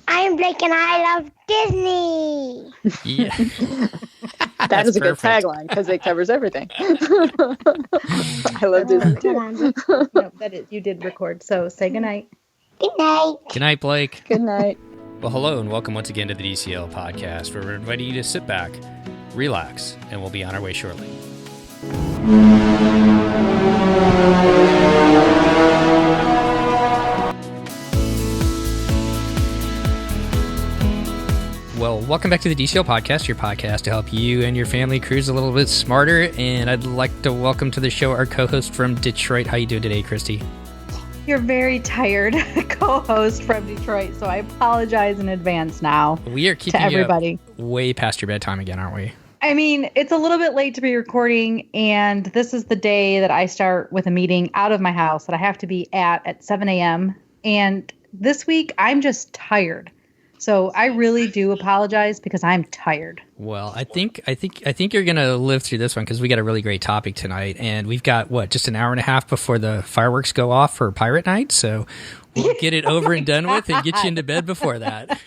I'm Blake and I love Disney. Yeah. That is a perfect. good tagline because it covers everything. I love Disney too. No, that is, you did record, so say goodnight. Good night. Good night, Blake. Good night. Well, hello and welcome once again to the DCL podcast, where we're inviting you to sit back, relax, and we'll be on our way shortly. Well, welcome back to the DCL podcast, your podcast to help you and your family cruise a little bit smarter. And I'd like to welcome to the show our co-host from Detroit. How you doing today, Christy? You're very tired co-host from Detroit, so I apologize in advance now. We are keeping to everybody. You up way past your bedtime again, aren't we? I mean, it's a little bit late to be recording, and this is the day that I start with a meeting out of my house that I have to be at 7 a.m. And this week, I'm just tired. So I really do apologize because I'm tired. Well, I think you're gonna live through this one because we got a really great topic tonight, and we've got just an hour and a half before the fireworks go off for Pirate Night. So we'll get it over and done with and get you into bed before that.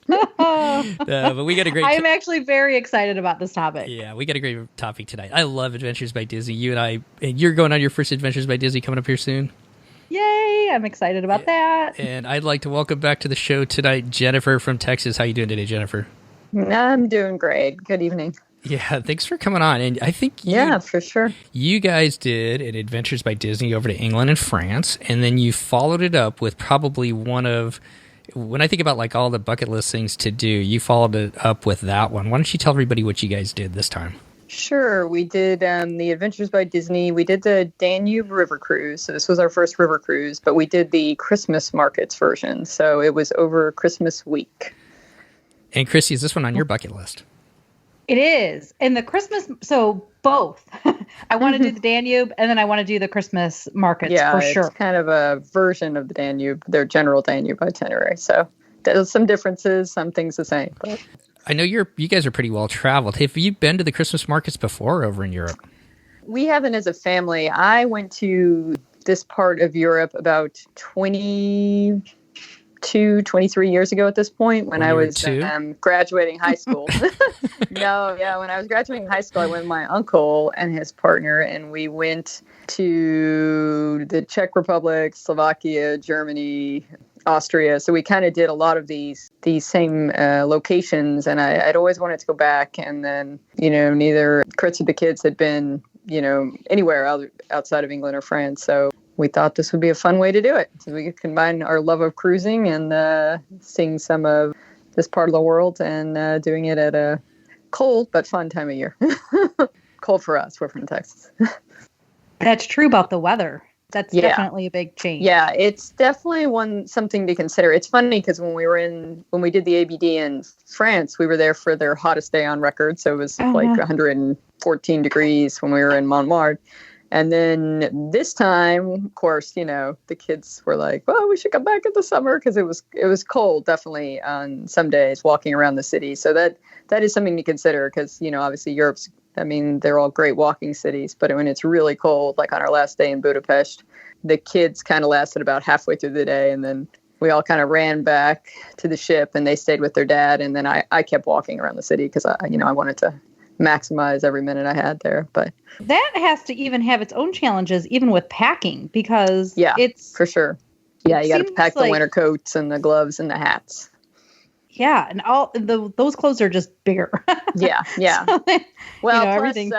But we got a great. I am actually very excited about this topic. Yeah, we got a great topic tonight. I love Adventures by Disney. You and you're going on your first Adventures by Disney coming up here soon. Yay! I'm excited about that. And I'd like to welcome back to the show tonight Jennifer from Texas. How you doing today, Jennifer? I'm doing great. Good evening. Yeah, thanks for coming on. And I think for sure. You guys did an Adventures by Disney over to England and France, and then you followed it up with probably one of, when I think about like all the bucket list things to do, you followed it up with that one. Why don't you tell everybody what you guys did this time? Sure. We did the Adventures by Disney. We did the Danube River Cruise. So this was our first river cruise, but we did the Christmas markets version. So it was over Christmas week. And Chrissy, is this one on your bucket list? It is. And the Christmas, so both. I want to do the Danube, and then I want to do the Christmas markets for sure. It's kind of a version of the Danube, their general Danube itinerary. So there's some differences, some things the same. But I know you guys are pretty well traveled. Have you been to the Christmas markets before over in Europe? We haven't as a family. I went to this part of Europe about 23 years ago at this point when I was graduating high school. When I was graduating high school, I went with my uncle and his partner, and we went to the Czech Republic, Slovakia, Germany, Austria. So we kind of did a lot of these same locations, and I'd always wanted to go back. And then, neither Chris or the kids had been, anywhere outside of England or France. So we thought this would be a fun way to do it. So we could combine our love of cruising and seeing some of this part of the world and doing it at a cold but fun time of year. Cold for us. We're from Texas. That's true about the weather. That's definitely a big change. Yeah, it's definitely something to consider. It's funny because when we did the ABD in France, we were there for their hottest day on record. So it was like 114 degrees when we were in Montmartre. And then this time, of course, the kids were like, well, we should come back in the summer because it was cold, definitely on some days walking around the city. So that is something to consider because, obviously Europe's, they're all great walking cities. But when it's really cold, like on our last day in Budapest, the kids kind of lasted about halfway through the day. And then we all kind of ran back to the ship and they stayed with their dad. And then I kept walking around the city because, I wanted to maximize every minute I had there. But that has to even have its own challenges, even with packing, because it's for sure. Yeah, you got to pack the winter coats and the gloves and the hats. Yeah, and all those clothes are just bigger. Yeah. So, well, plus, everything.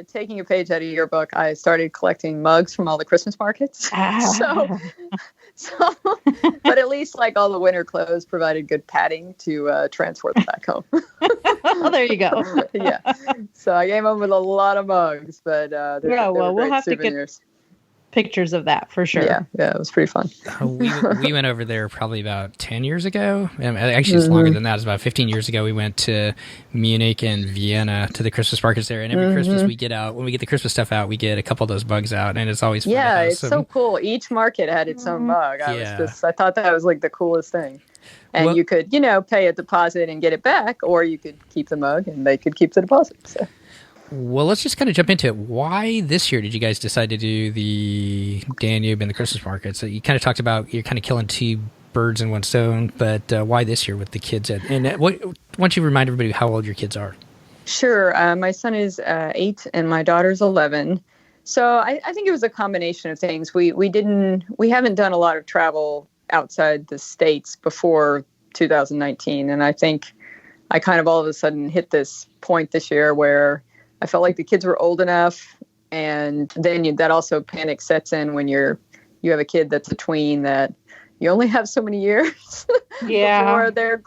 Taking a page out of your book, I started collecting mugs from all the Christmas markets. So, but at least like all the winter clothes provided good padding to transport them back home. Well, there you go. Yeah. So I came home with a lot of mugs, but they were great have souvenirs. To get pictures of that for sure. Yeah, it was pretty fun. We went over there probably about 10 years ago. Actually, it's longer than that. It's about 15 years ago. We went to Munich and Vienna to the Christmas markets there. And every Christmas we get out, when we get the Christmas stuff out, we get a couple of those bugs out. And it's always fun. Yeah, it's so cool. Each market had its own mug. I thought that was like the coolest thing. And you could, pay a deposit and get it back, or you could keep the mug and they could keep the deposit. So. Well, let's just kind of jump into it. Why this year did you guys decide to do the Danube and the Christmas market? So you kind of talked about you're kind of killing two birds in one stone, but why this year with the kids? And why don't you remind everybody how old your kids are? Sure. My son is 8 and my daughter's 11. So I think it was a combination of things. We haven't done a lot of travel outside the States before 2019. And I think I kind of all of a sudden hit this point this year where I felt like the kids were old enough. And then that also panic sets in when you have a kid that's a tween, that you only have so many years before they're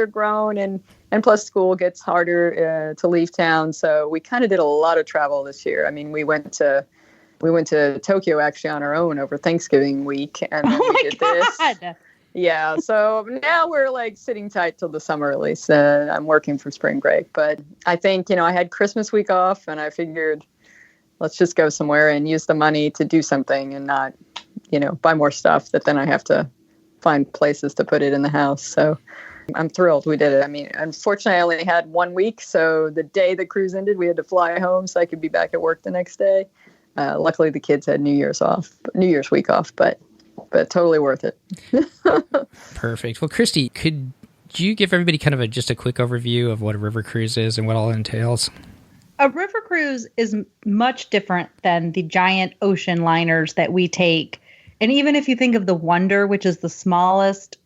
grown, and plus school gets harder to leave town. So we kind of did a lot of travel this year. I mean, we went to Tokyo actually on our own over Thanksgiving week, and then we did this. Yeah, so now we're like sitting tight till the summer at least. I'm working for spring break, but I think I had Christmas week off, and I figured let's just go somewhere and use the money to do something and not buy more stuff that then I have to find places to put it in the house. So I'm thrilled we did it. I mean, unfortunately, I only had 1 week. So the day the cruise ended, we had to fly home so I could be back at work the next day. Luckily, the kids had New Year's week off, but totally worth it. Perfect. Well, Christy, could you give everybody kind of just a quick overview of what a river cruise is and what all it entails? A river cruise is much different than the giant ocean liners that we take. And even if you think of the Wonder, which is the smallest,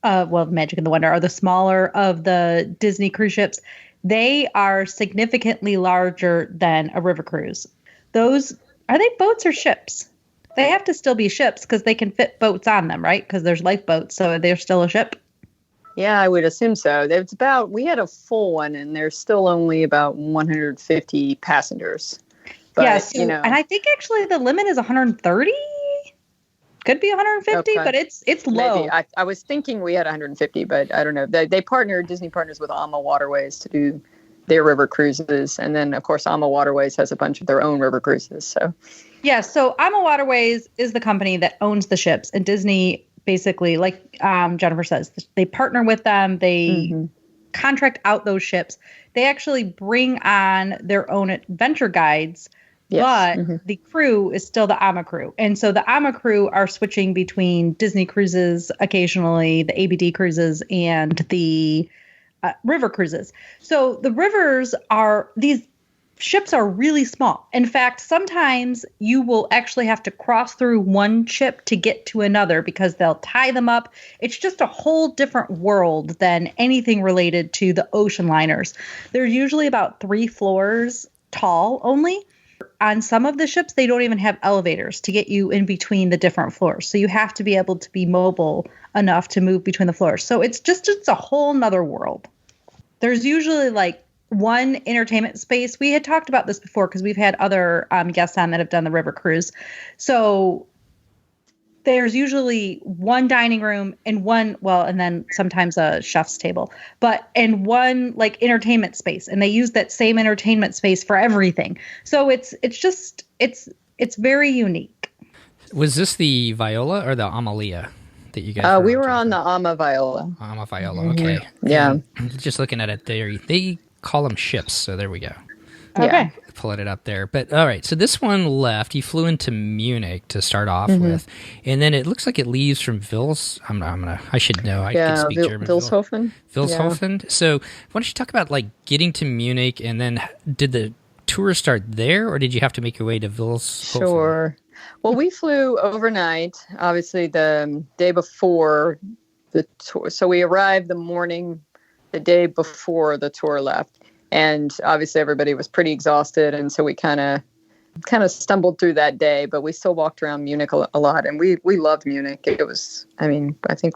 Magic and the Wonder are the smaller of the Disney cruise ships, they are significantly larger than a river cruise. Are they boats or ships? They have to still be ships because they can fit boats on them, right? Because there's lifeboats, so they're still a ship. Yeah, I would assume so. We had a full one, and there's still only about 150 passengers. But, yes, and I think actually the limit is 130. Could be 150, okay. But it's low. Maybe. I was thinking we had 150, but I don't know. Disney partners with AMA Waterways to do their river cruises, and then of course AMA Waterways has a bunch of their own river cruises. So, yeah. So AMA Waterways is the company that owns the ships, and Disney basically, like Jennifer says, they partner with them. They contract out those ships. They actually bring on their own adventure guides. Yes. But the crew is still the AMA crew. And so the AMA crew are switching between Disney cruises occasionally, the ABD cruises, and the river cruises. So these ships are really small. In fact, sometimes you will actually have to cross through one ship to get to another because they'll tie them up. It's just a whole different world than anything related to the ocean liners. They're usually about 3 floors tall only. On some of the ships, they don't even have elevators to get you in between the different floors. So you have to be able to be mobile enough to move between the floors. So it's a whole nother world. There's usually like one entertainment space. We had talked about this before because we've had other guests on that have done the river cruise. So there's usually one dining room and and then sometimes a chef's table, and one like entertainment space. And they use that same entertainment space for everything. So it's very unique. Was this the Viola or the Amalia that you guys? We were on the Ama Viola. Ama Viola. Okay. Yeah. Just looking at it there, they call them ships. So there we go. Okay. Pulling it up there. But all right, so this one left. You flew into Munich to start off with, and then it looks like it leaves from I should know. I can speak German. Vilshofen. Vilshofen. Yeah. So why don't you talk about like getting to Munich, and then did the tour start there, or did you have to make your way to Vilshofen? Sure. Well, we flew overnight, obviously the day before the tour. So we arrived the day before the tour left. And obviously everybody was pretty exhausted. And so we kind of stumbled through that day, but we still walked around Munich a lot. And we loved Munich. It was, I think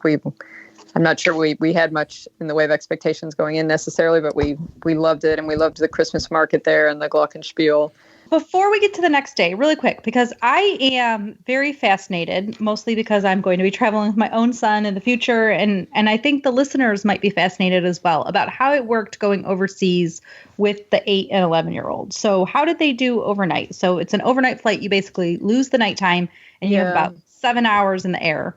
I'm not sure we had much in the way of expectations going in necessarily, but we loved it. And we loved the Christmas market there and the Glockenspiel. Before we get to the next day, really quick, because I am very fascinated, mostly because I'm going to be traveling with my own son in the future, and I think the listeners might be fascinated as well about how it worked going overseas with the 8 and 11-year-olds. So how did they do overnight? So it's an overnight flight. You basically lose the nighttime, and you have about 7 hours in the air.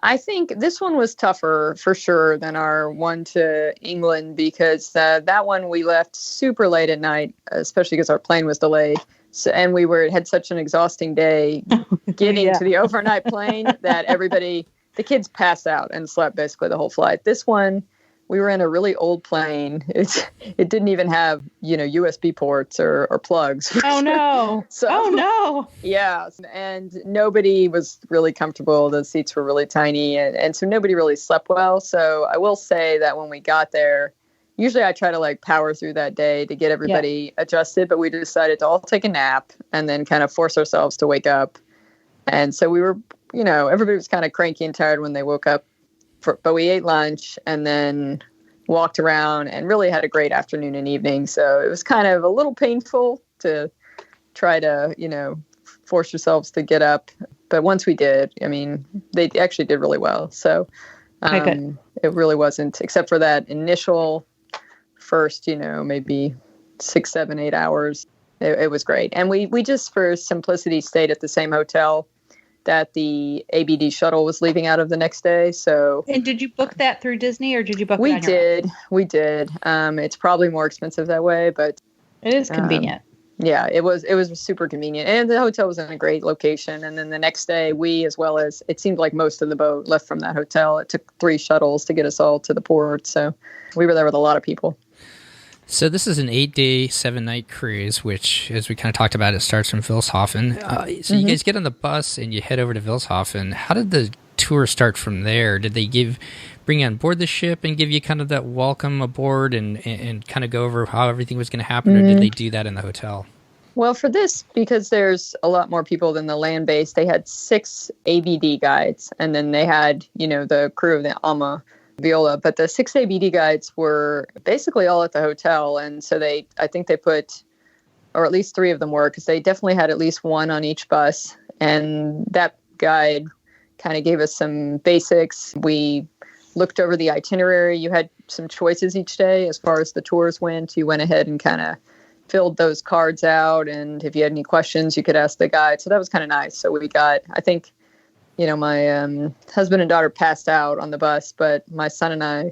I think this one was tougher for sure than our one to England because that one we left super late at night, especially because our plane was delayed. So, and we had such an exhausting day getting to the overnight plane that everybody the kids passed out and slept basically the whole flight. This one, we were in a really old plane. It didn't even have, USB ports or plugs. Oh, no. Oh, no. Yeah. And nobody was really comfortable. The seats were really tiny. And so nobody really slept well. So I will say that when we got there, usually I try to power through that day to get everybody adjusted. But we decided to all take a nap and then kind of force ourselves to wake up. And so we were, everybody was kind of cranky and tired when they woke up. But we ate lunch and then walked around and really had a great afternoon and evening. So it was kind of a little painful to try to, force yourselves to get up. But once we did, they actually did really well. So it really wasn't, except for that initial first, maybe 6, 7, 8 hours. It was great. And we just, for simplicity, stayed at the same hotel that the ABD shuttle was leaving out of the next day. So, and did you book that through Disney, or did you book? We did. It's probably more expensive that way, but it is convenient. Yeah, it was super convenient, and the hotel was in a great location. And then the next day, we, as well as it seemed like most of the boat, left from that hotel. It took 3 shuttles to get us all to the port, so we were there with a lot of people. So this is an 8-day, 7-night cruise, which, as we kind of talked about, it starts from Wilhelmshaven. So you guys get on the bus and you head over to Wilhelmshaven. How did the tour start from there? Did they bring you on board the ship and give you kind of that welcome aboard and kind of go over how everything was going to happen, or did they do that in the hotel? Well, for this, because there's a lot more people than the land base, they had 6 ABD guides, and then they had, the crew of the Alma Viola, but the 6 ABD guides were basically all at the hotel. And so I think they put, or at least 3 of them were, because they definitely had at least 1 on each bus. And that guide kind of gave us some basics. We looked over the itinerary. You had some choices each day as far as the tours went. You went ahead and kind of filled those cards out. And if you had any questions, you could ask the guide. So that was kind of nice. So we got, I think, my husband and daughter passed out on the bus, but my son and I,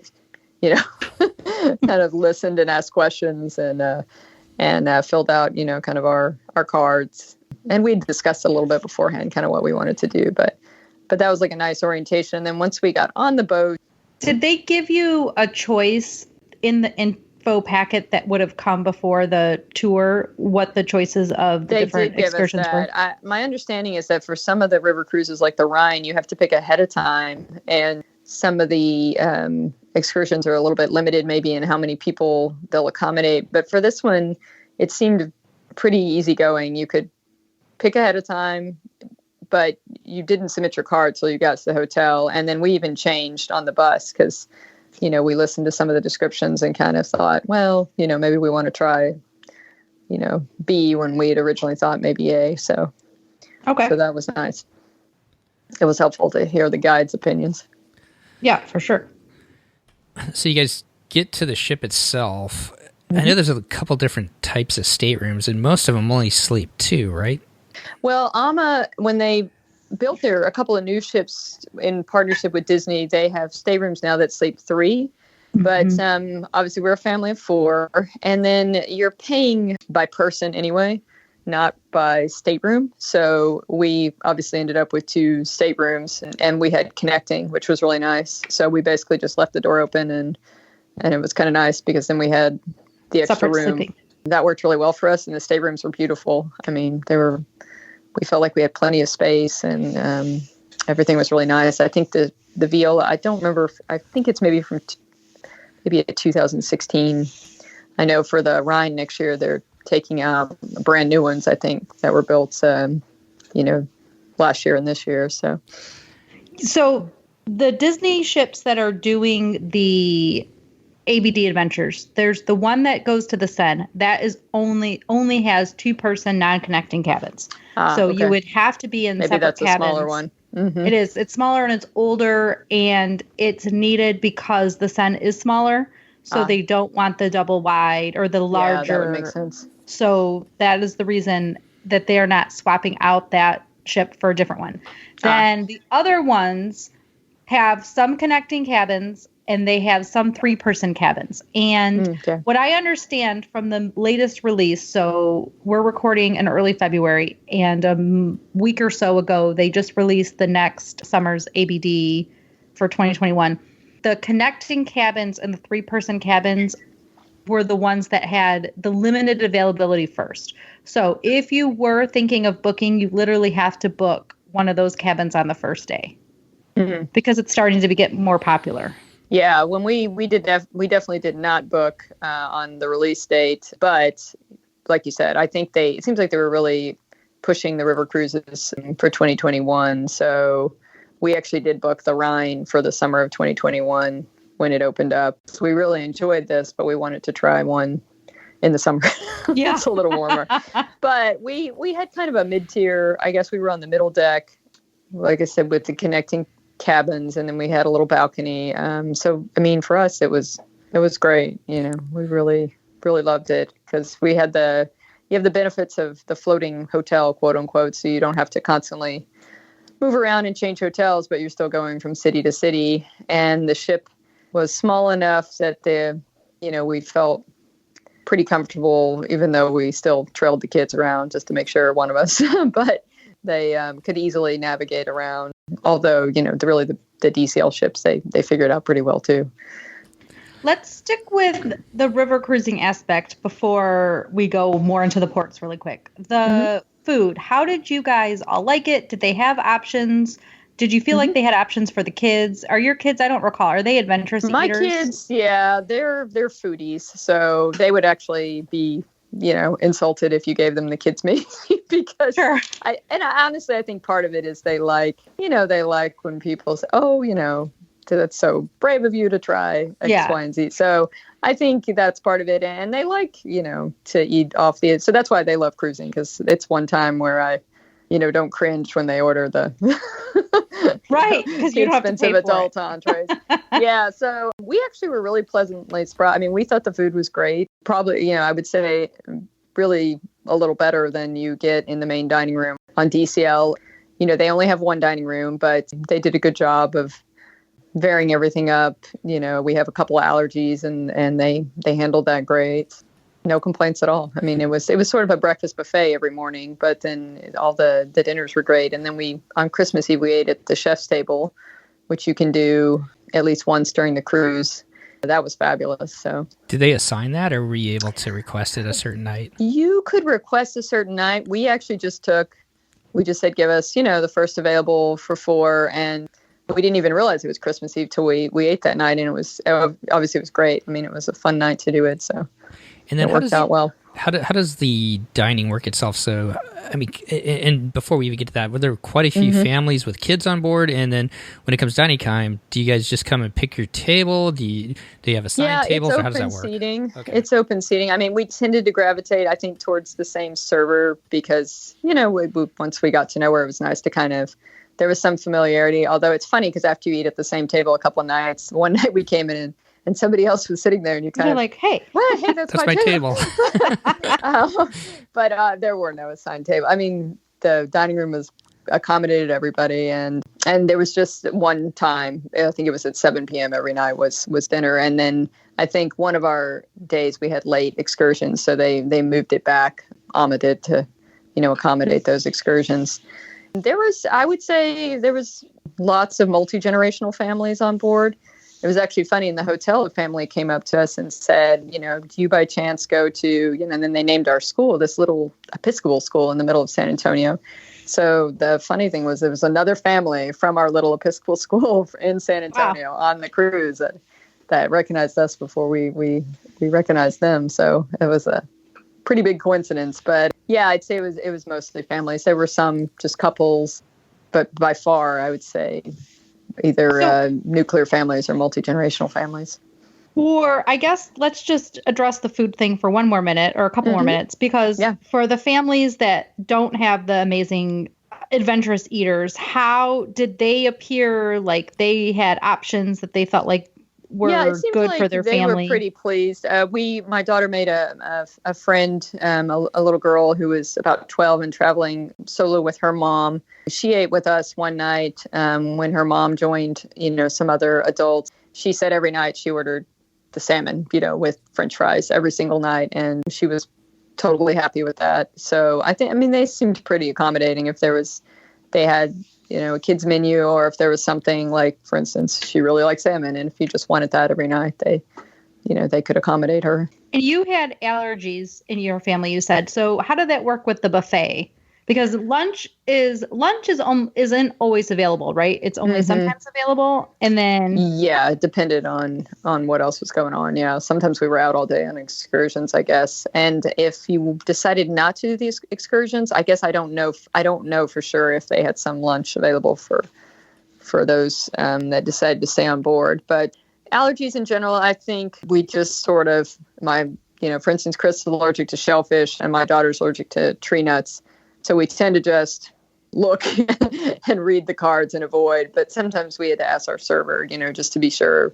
kind of listened and asked questions and filled out, kind of our cards. And we discussed a little bit beforehand, kind of what we wanted to do. But that was a nice orientation. And then once we got on the boat. Did they give you a choice in the info packet that would have come before the tour, what the choices of the different excursions were? My understanding is that for some of the river cruises like the Rhine, you have to pick ahead of time, and some of the excursions are a little bit limited maybe in how many people they'll accommodate. But for this one, it seemed pretty easygoing. You could pick ahead of time, but you didn't submit your card till you got to the hotel. And then we even changed on the bus because we listened to some of the descriptions and kind of thought, well, maybe we want to try, B when we had originally thought maybe A. So that was nice. It was helpful to hear the guide's opinions. Yeah, for sure. So you guys get to the ship itself. I know there's a couple different types of staterooms, and most of them only sleep 2, right? Well, AMA, when they built a couple of new ships in partnership with Disney, they have staterooms now that sleep 3. But obviously we're a family of 4. And then you're paying by person anyway, not by stateroom. So we obviously ended up with 2 staterooms, and we had connecting, which was really nice. So we basically just left the door open, and it was kind of nice because then we had the extra separate room. sleeping. That worked really well for us, and the staterooms were beautiful. We felt like we had plenty of space, and everything was really nice. I think the Viola, I don't remember, I think it's maybe from maybe 2016. I know for the Rhine next year, they're taking out brand new ones, I think, that were built, last year and this year. So the Disney ships that are doing the ABD adventures, there's the one that goes to the Seine that is only has 2-person non-connecting cabins. You would have to be in maybe separate that's cabins. A smaller one. Mm-hmm. It is. It's smaller and it's older, and it's needed because the Seine is smaller. So they don't want the double wide or the larger. Yeah, that would make sense. So that is the reason that they are not swapping out that ship for a different one. Then the other ones have some connecting cabins, and they have some 3-person cabins. And what I understand from the latest release, so we're recording in early February, and a week or so ago, they just released the next summer's ABD for 2021. The connecting cabins and the 3-person cabins were the ones that had the limited availability first. So if you were thinking of booking, you literally have to book one of those cabins on the first day because it's starting to get more popular. Yeah, when we definitely did not book on the release date, but like you said, I think it seems like they were really pushing the river cruises for 2021. So we actually did book the Rhine for the summer of 2021 when it opened up. So we really enjoyed this, but we wanted to try one in the summer. Yeah. It's a little warmer. But we had kind of a mid-tier, I guess we were on the middle deck, like I said, with the connecting cabins, and then we had a little balcony. So, I mean, for us, it was great. You know, we really, really loved it because you have the benefits of the floating hotel, quote unquote. So you don't have to constantly move around and change hotels, but you're still going from city to city. And the ship was small enough that we felt pretty comfortable, even though we still trailed the kids around just to make sure one of us, but they could easily navigate around. Although, the DCL ships, they figured out pretty well too. Let's stick with the river cruising aspect before we go more into the ports really quick. The food, how did you guys all like it? Did they have options? Did you feel like they had options for the kids? Are your kids, I don't recall, are they adventurous eaters? My kids, yeah, they're foodies. So they would actually be, insulted if you gave them the kids menu because I honestly, I think part of it is they like when people say, oh, that's so brave of you to try X, Y, and Z. So I think that's part of it. And they like, to eat off the edge. So that's why they love cruising, because it's one time where I, don't cringe when they order the right, because you don't have to pay for adult entrees. Yeah, so we actually were really pleasantly surprised. I mean, we thought the food was great. Probably, I would say really a little better than you get in the main dining room on DCL. They only have one dining room, but they did a good job of varying everything up. We have a couple of allergies, and they handled that great. No complaints at all. I mean, it was sort of a breakfast buffet every morning, but then all the dinners were great. And then on Christmas Eve, we ate at the chef's table, which you can do at least once during the cruise. That was fabulous. So, did they assign that, or were you able to request it a certain night? You could request a certain night. We actually just said, give us, the first available for 4, and we didn't even realize it was Christmas Eve till we ate that night, and it was obviously it was great. I mean, it was a fun night to do it. So. And then it worked out well. How does the dining work itself? So, I mean, and before we even get to that, were there quite a few families with kids on board? And then when it comes dining time, do you guys just come and pick your table? Do you have assigned tables, or how does that work? Seating. Okay. It's open seating. I mean, we tended to gravitate, I think, towards the same server because, once we got to know her, it was nice to there was some familiarity. Although it's funny because after you eat at the same table a couple of nights, one night we came in and somebody else was sitting there, and you're like, hey, that's my table. But there were no assigned table. I mean, the dining room was accommodated everybody, and there was just one time. I think it was at 7 p.m. every night was dinner, and then I think one of our days we had late excursions, so they moved it back, did to accommodate those excursions. I would say there was lots of multi-generational families on board. It was actually funny, in the hotel, a family came up to us and said, do you by chance go to, and then they named our school, this little Episcopal school in the middle of San Antonio. So the funny thing was, there was another family from our little Episcopal school in San Antonio on the cruise that recognized us before we recognized them. So it was a pretty big coincidence. But yeah, I'd say it was mostly families. There were some just couples, but by far, I would say either nuclear families or multi-generational families. Or I guess let's just address the food thing for one more minute or a couple more minutes, because for the families that don't have the amazing adventurous eaters, how did they appear like they had options that they felt like yeah, it seemed good like for their they family. were pretty pleased. My daughter made a friend, a little girl who was about 12 and traveling solo with her mom. She ate with us one night when her mom joined, some other adults. She said every night she ordered the salmon, with French fries every single night, and she was totally happy with that. So they seemed pretty accommodating if they had a kid's menu, or if there was something like, for instance, she really likes salmon, and if you just wanted that every night, they could accommodate her. And you had allergies in your family, you said. So how did that work with the buffet? Because lunch isn't always available, right? It's only sometimes available, and then it depended on what else was going on. Yeah, sometimes we were out all day on excursions, I guess. And if you decided not to do these excursions, I guess I don't know for sure if they had some lunch available for those that decided to stay on board. But allergies in general, I think we just sort of for instance, Chris is allergic to shellfish, and my daughter's allergic to tree nuts. So we tend to just look and read the cards and avoid. But sometimes we had to ask our server, just to be sure,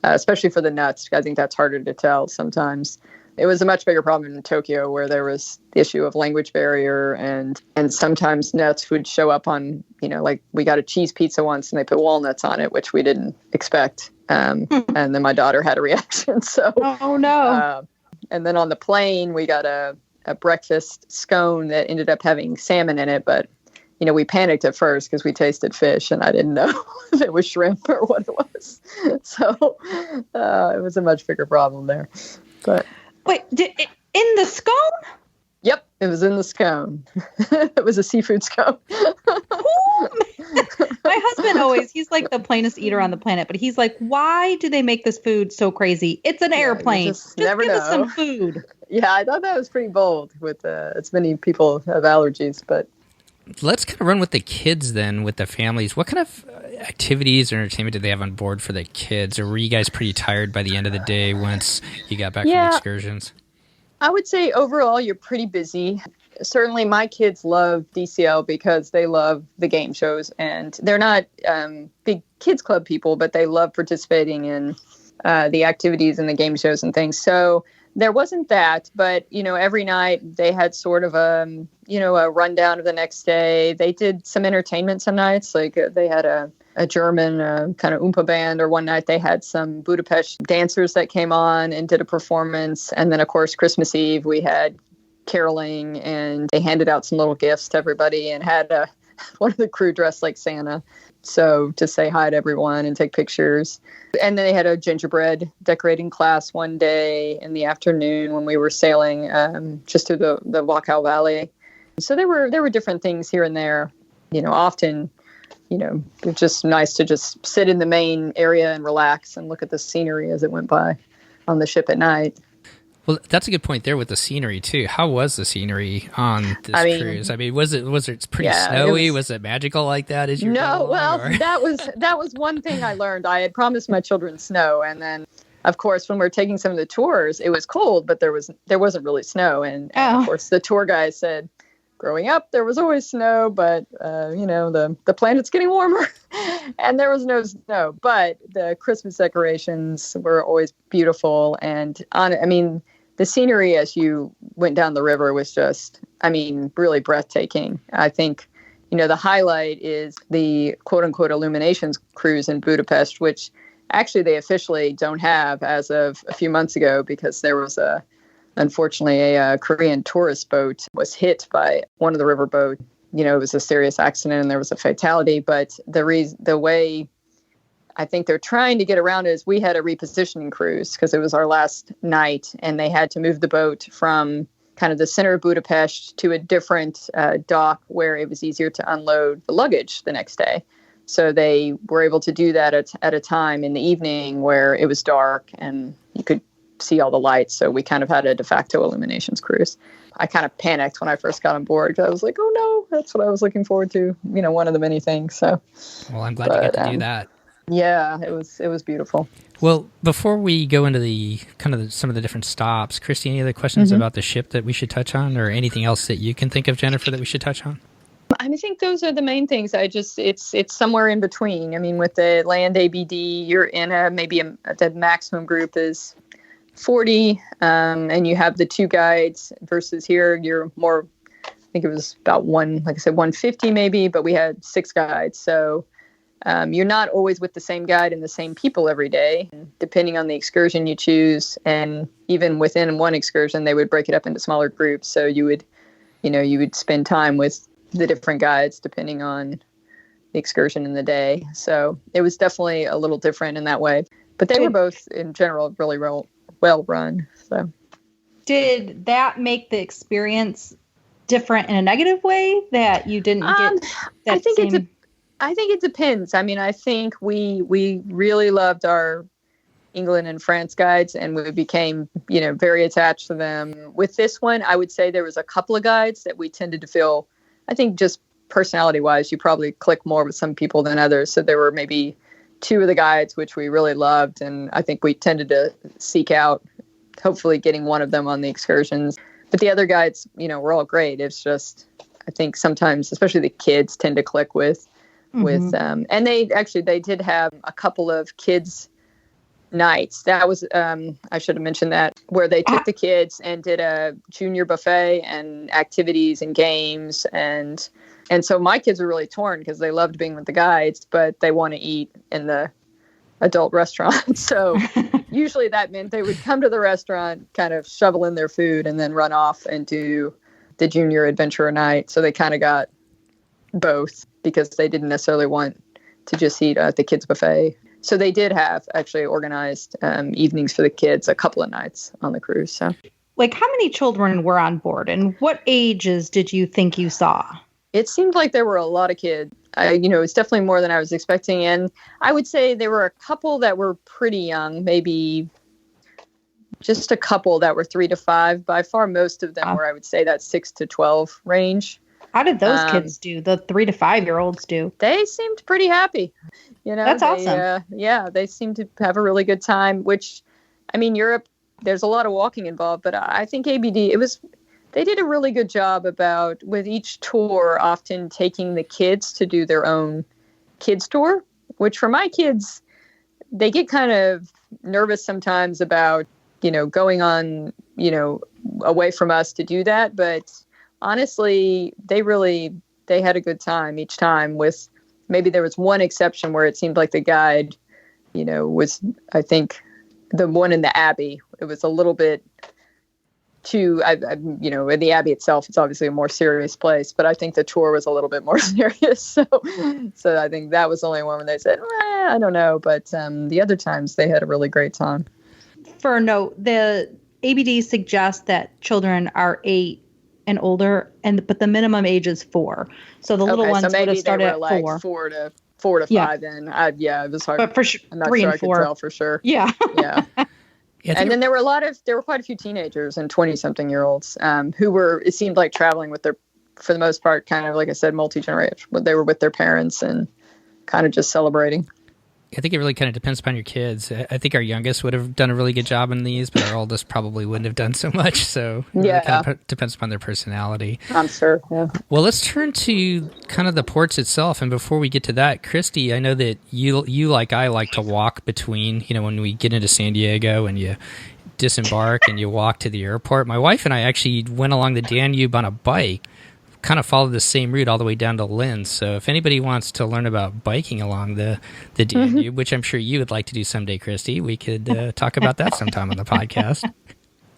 especially for the nuts. I think that's harder to tell sometimes. It was a much bigger problem in Tokyo, where there was the issue of language barrier, and sometimes nuts would show up on, like we got a cheese pizza once and they put walnuts on it, which we didn't expect. And then my daughter had a reaction. So, oh no. And then on the plane, we got a breakfast scone that ended up having salmon in it, but we panicked at first because we tasted fish and I didn't know if it was shrimp or what it was. So it was a much bigger problem there. But wait, in the scone? Yep, it was in the scone. It was a seafood scone. My husband he's like the plainest eater on the planet, but he's like, why do they make this food so crazy? It's an airplane. Just give us some food. Yeah, I thought that was pretty bold with as many people have allergies, but let's kind of run with the kids then, with the families. What kind of activities or entertainment did they have on board for the kids? Or were you guys pretty tired by the end of the day once you got back from the excursions? I would say overall you're pretty busy. Certainly my kids love DCL because they love the game shows, and they're not big kids club people, but they love participating in the activities and the game shows and things. So there wasn't that, but, every night they had sort of a rundown of the next day. They did some entertainment some nights, like they had a German kind of Oompa band, or one night they had some Budapest dancers that came on and did a performance. And then, of course, Christmas Eve, we had caroling, and they handed out some little gifts to everybody and had one of the crew dressed like Santa. So to say hi to everyone and take pictures. And then they had a gingerbread decorating class one day in the afternoon when we were sailing just through the Wachau Valley. So there were different things here and there. Often, it's just nice to just sit in the main area and relax and look at the scenery as it went by on the ship at night. Well, that's a good point there with the scenery too. How was the scenery on this cruise? Was it pretty snowy? Was it magical like that as you No, well, that was one thing I learned. I had promised my children snow, and then of course when we were taking some of the tours, it was cold, but there wasn't really snow, and of course the tour guy said, growing up there was always snow, but the planet's getting warmer and there was no snow, but the Christmas decorations were always beautiful, and the scenery as you went down the river was just, really breathtaking. I think, the highlight is the quote-unquote Illuminations cruise in Budapest, which actually they officially don't have as of a few months ago, because there was unfortunately a Korean tourist boat was hit by one of the river boats. It was a serious accident and there was a fatality. But the way I think they're trying to get around it is we had a repositioning cruise because it was our last night, and they had to move the boat from kind of the center of Budapest to a different dock where it was easier to unload the luggage the next day. So they were able to do that at a time in the evening where it was dark and you could see all the lights. So we kind of had a de facto Illuminations cruise. I kind of panicked when I first got on board because I was like, oh no, that's what I was looking forward to. One of the many things. So, well, I'm glad you got to do that. Yeah, it was beautiful. Well, before we go into the some of the different stops, Christy, any other questions about the ship that we should touch on, or anything else that you can think of, Jennifer, that we should touch on? I think those are the main things. It's somewhere in between. I mean, with the land ABD, you're in the maximum group is 40, and you have the 2 guides versus here you're more, I think it was about 150 maybe, but we had 6 guides. So you're not always with the same guide and the same people every day, depending on the excursion you choose. And even within one excursion, they would break it up into smaller groups. So you would spend time with the different guides depending on the excursion in the day. So it was definitely a little different in that way. But they were both, in general, really well run. So, did that make the experience different in a negative way that you didn't get? I think it depends. I mean, I think we really loved our England and France guides, and we became, very attached to them. With this one, I would say there was a couple of guides that we tended to feel, I think just personality-wise, you probably click more with some people than others. So there were maybe 2 of the guides which we really loved, and I think we tended to seek out, hopefully getting one of them on the excursions. But the other guides, were all great. It's just, I think sometimes, especially the kids, tend to click with, and they did have a couple of kids nights. That was, I should have mentioned that, where they took the kids and did a junior buffet and activities and games. And so my kids were really torn because they loved being with the guides, but they want to eat in the adult restaurant. So usually that meant they would come to the restaurant, kind of shovel in their food, and then run off and do the junior adventure night. So they kind of got both because they didn't necessarily want to just eat at the kids buffet. So they did have actually organized evenings for the kids a couple of nights on the cruise. So, like, how many children were on board, and what ages did you think you saw? It seemed like there were a lot of kids. It's definitely more than I was expecting. And I would say there were a couple that were pretty young, maybe just a couple that were 3 to 5. By far, most of them were, I would say, that 6 to 12 range. How did those kids do? The 3 to 5-year-olds do? They seemed pretty happy. That's awesome. They seemed to have a really good time, which, I mean, Europe, there's a lot of walking involved, but I think ABD, they did a really good job about, with each tour, often taking the kids to do their own kids tour, which for my kids, they get kind of nervous sometimes about, going on, away from us to do that. But honestly, they had a good time each time. With maybe there was one exception where it seemed like the guide, was, I think, the one in the Abbey. It was a little bit too, in the Abbey itself, it's obviously a more serious place, but I think the tour was a little bit more serious. So I think that was the only one where they said, I don't know. But the other times they had a really great time. For a note, the ABD suggests that children are 8 and older, but the minimum age is 4. So the little ones would have started at 4. 4 to 5. Then it was hard. But for sure, I'm not 3 sure and I 4. could tell for sure. Yeah. Yeah. And then there were quite a few teenagers and 20-something-year-olds who were, it seemed like, traveling with for the most part, kind of, like I said, multi-generation. They were with their parents and kind of just celebrating. I think it really kind of depends upon your kids. I think our youngest would have done a really good job in these, but our oldest probably wouldn't have done so much. So it really kind of depends upon their personality. I'm sure, yeah. Well, let's turn to kind of the ports itself. And before we get to that, Christy, I know that you like I like to walk between, when we get into San Diego and you disembark and you walk to the airport. My wife and I actually went along the Danube on a bike, kind of followed the same route all the way down to Linz. So if anybody wants to learn about biking along the Danube, which I'm sure you would like to do someday, Christy, we could talk about that sometime on the podcast.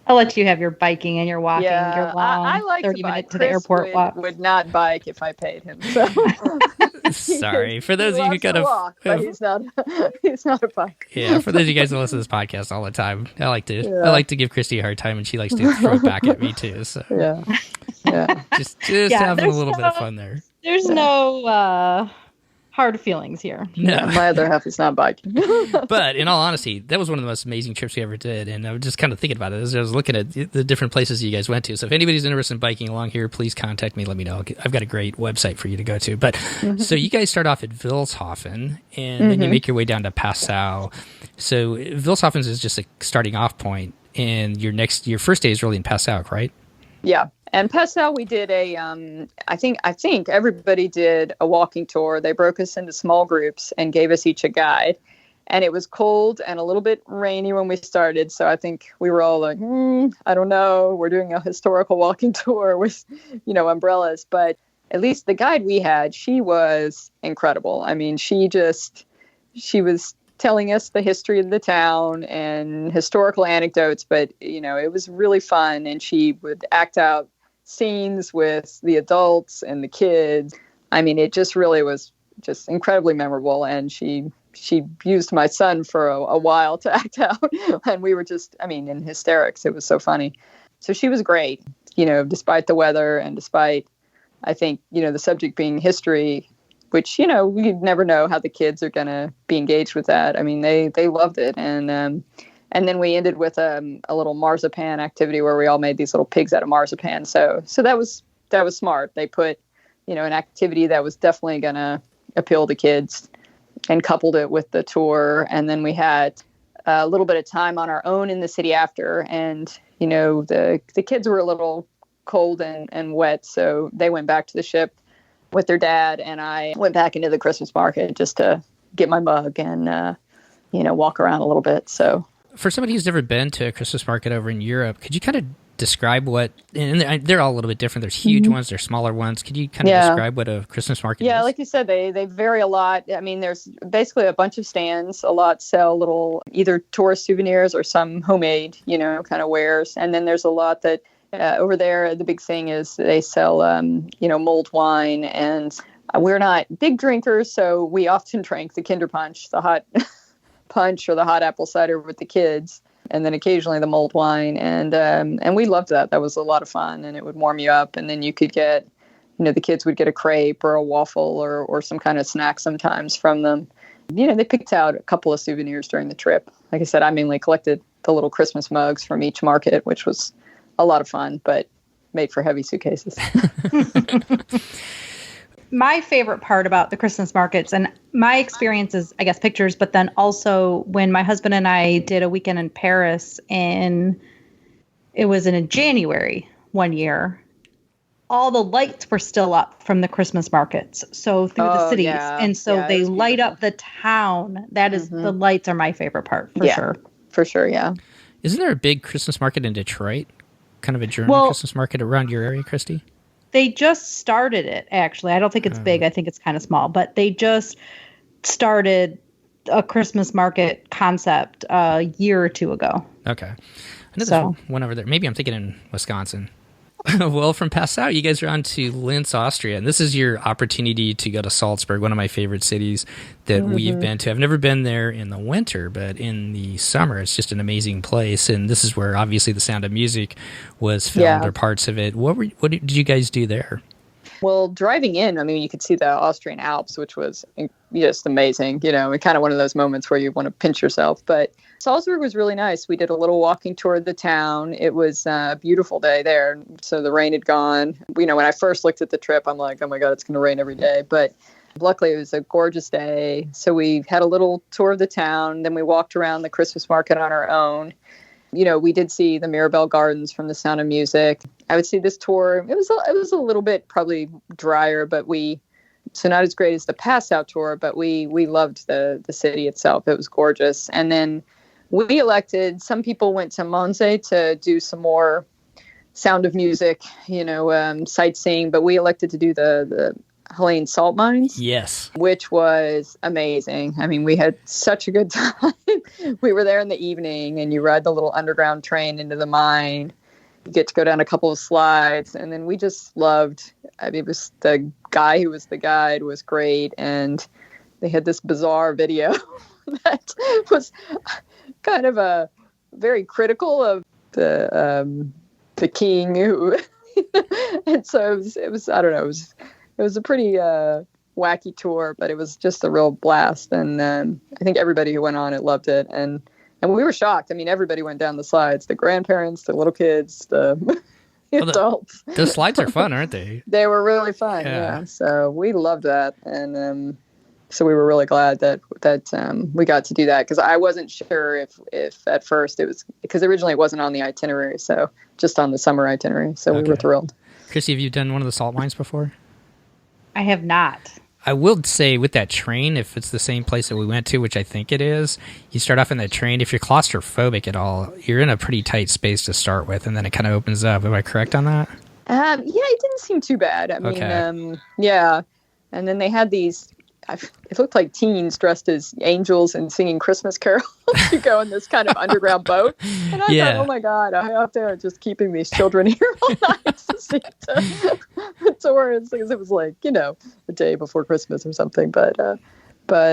I'll let you have your biking and your walking, your long I like 30-minute to the airport walk. Would not bike if I paid him. So. Sorry. For those of you who kind of walk, but he's not a biker. Yeah, for those of you guys who listen to this podcast all the time, I like to give Christy a hard time, and she likes to throw it back at me too. So yeah. Just having a little bit of fun there. There's no hard feelings here. No. Yeah, my other half is not biking. But in all honesty, that was one of the most amazing trips we ever did. And I was just kind of thinking about it as I was looking at the different places you guys went to. So if anybody's interested in biking along here, please contact me. Let me know. I've got a great website for you to go to. But so you guys start off at Wilshofen, and then you make your way down to Passau. So Wilshofen is just a starting off point, and your first day is really in Passau, right? Yeah. And Passau, we did I think everybody did a walking tour. They broke us into small groups and gave us each a guide. And it was cold and a little bit rainy when we started. So I think we were all like, I don't know. We're doing a historical walking tour with, umbrellas. But at least the guide we had, she was incredible. I mean, she was telling us the history of the town and historical anecdotes. But, it was really fun. And she would act out scenes with the adults and the kids. I mean, it just really was just incredibly memorable. And she used my son for a while to act out. And we were just, in hysterics. It was so funny. So she was great, despite the weather and despite, I think, the subject being history, which, we never know how the kids are going to be engaged with that. I mean, they loved it. And then we ended with a little marzipan activity where we all made these little pigs out of marzipan. So that was smart. They put, an activity that was definitely going to appeal to kids and coupled it with the tour. And then we had a little bit of time on our own in the city after. And, the kids were a little cold and wet. So they went back to the ship with their dad. And I went back into the Christmas market just to get my mug and, walk around a little bit. So for somebody who's never been to a Christmas market over in Europe, could you kind of describe what, and they're all a little bit different. There's huge ones, there's smaller ones. Could you kind of describe what a Christmas market is? Yeah, like you said, they vary a lot. I mean, there's basically a bunch of stands. A lot sell little either tourist souvenirs or some homemade, kind of wares. And then there's a lot that over there, the big thing is they sell, mulled wine. And we're not big drinkers, so we often drank the Kinder Punch, the hot punch or the hot apple cider with the kids. And then occasionally the mulled wine. And we loved that. That was a lot of fun, and it would warm you up. And then you could get, the kids would get a crepe or a waffle or some kind of snack sometimes from them. They picked out a couple of souvenirs during the trip. Like I said, I mainly collected the little Christmas mugs from each market, which was a lot of fun, but made for heavy suitcases. My favorite part about the Christmas markets, and my experience is, I guess, pictures, but then also when my husband and I did a weekend in Paris, and it was in January one year, all the lights were still up from the Christmas markets. So through the cities. Yeah. And so they light up the town. That is, the lights are my favorite part for sure. For sure. Yeah. Isn't there a big Christmas market in Detroit? Kind of a German Christmas market around your area, Christy? They just started it, actually. I don't think it's big. I think it's kind of small. But they just started a Christmas market concept a year or two ago. Okay. I know there's one over there. Maybe I'm thinking in Wisconsin. Well, from Passau, you guys are on to Linz, Austria. And this is your opportunity to go to Salzburg, one of my favorite cities that we've been to. I've never been there in the winter, but in the summer, it's just an amazing place. And this is where, obviously, The Sound of Music was filmed, or parts of it. What did you guys do there? Well, driving in, you could see the Austrian Alps, which was just amazing. Kind of one of those moments where you want to pinch yourself. But Salzburg was really nice. We did a little walking tour of the town. It was a beautiful day there. So the rain had gone. When I first looked at the trip, I'm like, oh my God, it's going to rain every day. But luckily, it was a gorgeous day. So we had a little tour of the town. Then we walked around the Christmas market on our own. We did see the Mirabelle Gardens from The Sound of Music. I would say this tour, it was a little bit probably drier, but so not as great as the Passau tour, but we loved the city itself. It was gorgeous. And then we elected, some people went to Monza to do some more Sound of Music, sightseeing, but we elected to do the Helene salt mines. Yes. Which was amazing. We had such a good time. We were there in the evening, and you ride the little underground train into the mine. You get to go down a couple of slides, and then we just loved, it was the guy who was the guide was great, and they had this bizarre video that was kind of a very critical of the king who, and so it was I don't know, it was a pretty wacky tour, but it was just a real blast. And I think everybody who went on it loved it. And we were shocked. Everybody went down the slides, the grandparents, the little kids, the adults. The slides are fun, aren't they? They were really fun. Yeah. So we loved that. And so we were really glad that we got to do that, because I wasn't sure if at first it was, because originally it wasn't on the itinerary. So just on the summer itinerary. So we were thrilled. Chrissy, have you done one of the salt mines before? I have not. I will say with that train, if it's the same place that we went to, which I think it is, you start off in that train. If you're claustrophobic at all, you're in a pretty tight space to start with, and then it kind of opens up. Am I correct on that? Yeah, it didn't seem too bad. I mean, yeah. And then they had these, it looked like teens dressed as angels and singing Christmas carols to go in this kind of underground boat. And I thought, oh my God, I'm out there just keeping these children here all night to sing to tourists, because it was like, the day before Christmas or something. But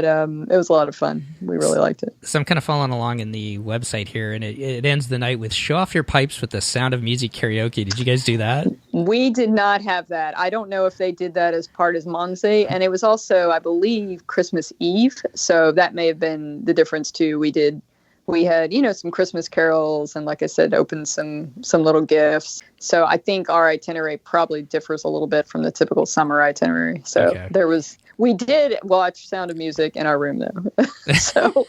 it was a lot of fun. We really liked it. So I'm kind of following along in the website here, and it ends the night with show off your pipes with the Sound of Music karaoke. Did you guys do that? We did not have that. I don't know if they did that as part of Monse, and it was also, I believe, Christmas Eve. So that may have been the difference too. We had, some Christmas carols, and like I said, opened some little gifts. So I think our itinerary probably differs a little bit from the typical summer itinerary. So we did watch Sound of Music in our room though. So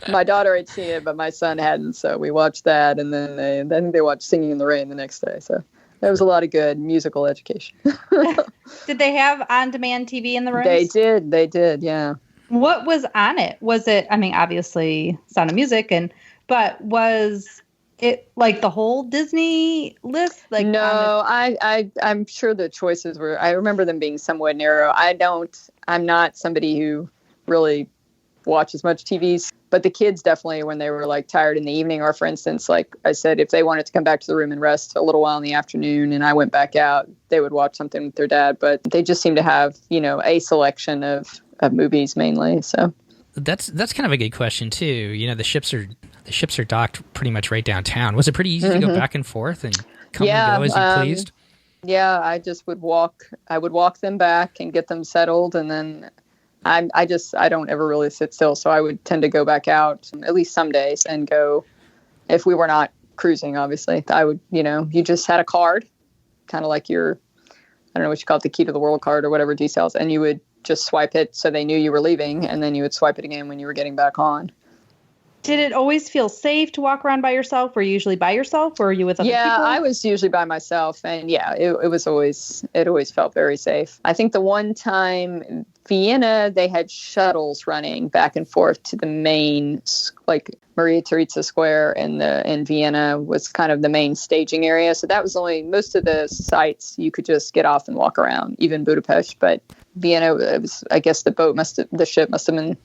my daughter had seen it, but my son hadn't. So we watched that, and then they watched Singing in the Rain the next day. So there was a lot of good musical education. Did they have on-demand TV in the rooms? They did, yeah. What was on it? Was it, obviously Sound of Music, but was it like the whole Disney list? Like no, I'm sure the choices were, I remember them being somewhat narrow. I'm not somebody who really watches much TV, but the kids definitely, when they were like tired in the evening, or for instance, like I said, if they wanted to come back to the room and rest a little while in the afternoon and I went back out, they would watch something with their dad. But they just seem to have, a selection of movies mainly. So that's kind of a good question too. The ships are docked pretty much right downtown. Was it pretty easy to go back and forth and come and go as you pleased? Yeah, I just would walk them back and get them settled, and then I don't ever really sit still, so I would tend to go back out at least some days and go, if we were not cruising, obviously. I would, you just had a card, kind of like your, I don't know what you call it, the key to the world card or whatever details, and you would just swipe it so they knew you were leaving, and then you would swipe it again when you were getting back on. Did it always feel safe to walk around by yourself? Were you usually by yourself, or were you with other people? Yeah, I was usually by myself, and it always felt very safe. I think the one time in Vienna, they had shuttles running back and forth to the main, like Maria Theresia Square in Vienna was kind of the main staging area. So that was most of the sites you could just get off and walk around, even Budapest. But Vienna, I guess the ship must have been